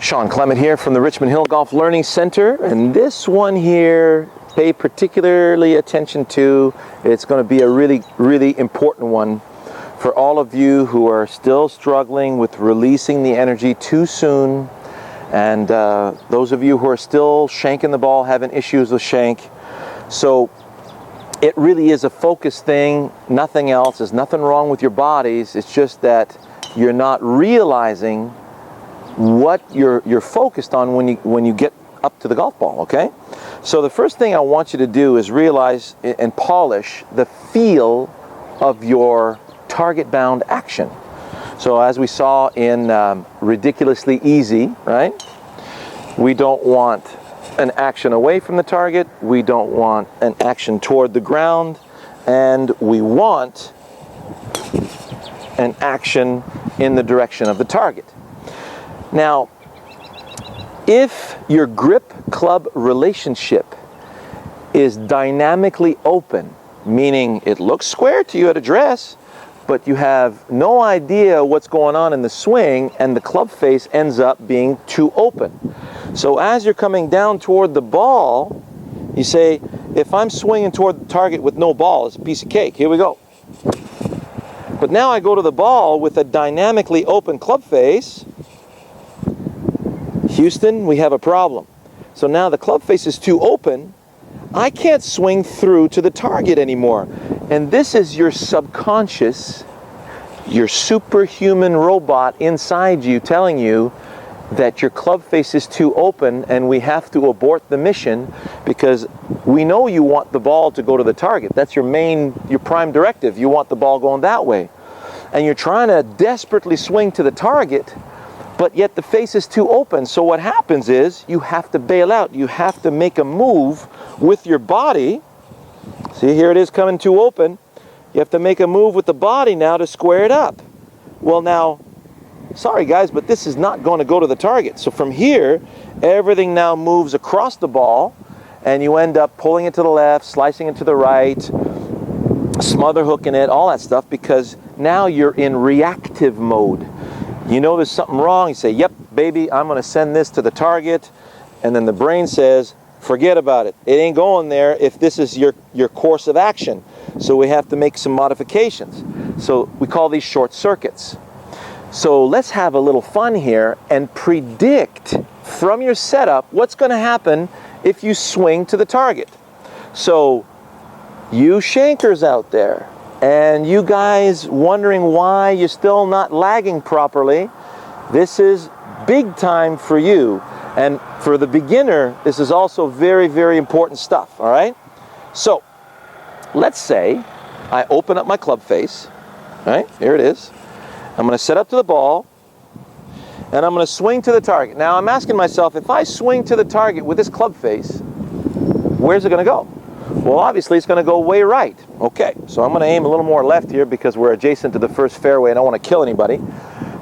Shawn Clement here from the Richmond Hill Golf Learning Center, and this one here, pay particularly attention to. It's going to be a really important one for all of you who are still struggling with releasing the energy too soon, and those of you who are still shanking the ball, having issues with shank. So it really is a focus thing, nothing else. There's nothing wrong with your bodies. It's just that you're not realizing what you're focused on when you get up to the golf ball, okay? So the first thing I want you to do is realize and polish the feel of your target bound action. So as we saw in Ridiculously Easy, right? We don't want an action away from the target, we don't want an action toward the ground, and we want an action in the direction of the target. Now, if your grip-club relationship is dynamically open, meaning it looks square to you at address, but you have no idea what's going on in the swing, and the club face ends up being too open. So as you're coming down toward the ball, you say, if I'm swinging toward the target with no ball, it's a piece of cake. Here we go. But now I go to the ball with a dynamically open club face. Houston, we have a problem. So now the club face is too open. I can't swing through to the target anymore. And this is your subconscious, your superhuman robot inside you telling you that your club face is too open and we have to abort the mission because we know you want the ball to go to the target. That's your prime directive. You want the ball going that way. And you're trying to desperately swing to the target, but yet the face is too open. So what happens is you have to bail out. You have to make a move with your body. See, here it is coming too open. You have to make a move with the body now to square it up. Well now, sorry guys, but this is not going to go to the target. So from here, everything now moves across the ball, and you end up pulling it to the left, slicing it to the right, smother hooking it, all that stuff, because now you're in reactive mode. You know there's something wrong, you say, yep, baby, I'm going to send this to the target, and then the brain says, forget about it. It ain't going there if this is your course of action. So we have to make some modifications. So we call these short circuits. So let's have a little fun here and predict from your setup what's going to happen if you swing to the target. So you shankers out there, and you guys wondering why you're still not lagging properly, this is big time for you. And for the beginner, this is also very important stuff, all right? So let's say I open up my club face, all right? Here it is. I'm going to set up to the ball, and I'm going to swing to the target. Now I'm asking myself, if I swing to the target with this club face, where's it going to go? Well, obviously it's going to go way right. Okay, so I'm going to aim a little more left here because we're adjacent to the first fairway and I don't want to kill anybody.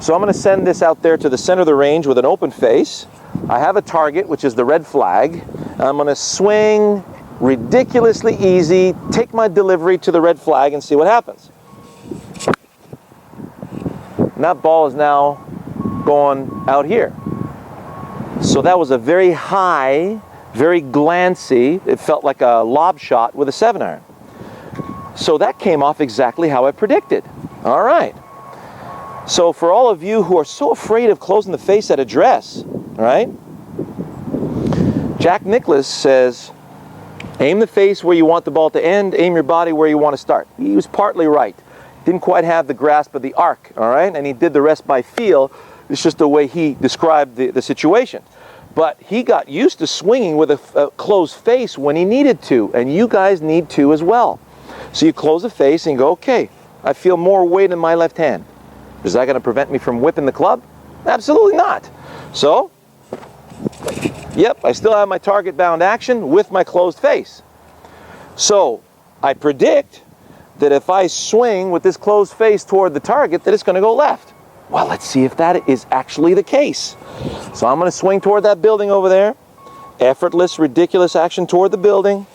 So I'm going to send this out there to the center of the range with an open face. I have a target, which is the red flag. I'm going to swing ridiculously easy, take my delivery to the red flag and see what happens. And that ball is now going out here. So that was a very high, very glancy, it felt like a lob shot with a 7-iron. So that came off exactly how I predicted. All right. So for all of you who are so afraid of closing the face at address, right? Jack Nicklaus says, aim the face where you want the ball to end, aim your body where you want to start. He was partly right. Didn't quite have the grasp of the arc, all right? And he did the rest by feel. It's just the way he described the situation. But he got used to swinging with a closed face when he needed to, and you guys need to as well. So you close the face and you go, okay, I feel more weight in my left hand. Is that going to prevent me from whipping the club? Absolutely not. So, yep, I still have my target bound action with my closed face. So I predict that if I swing with this closed face toward the target, that it's going to go left. Well, let's see if that is actually the case. So I'm going to swing toward that building over there. Effortless, ridiculous action toward the building.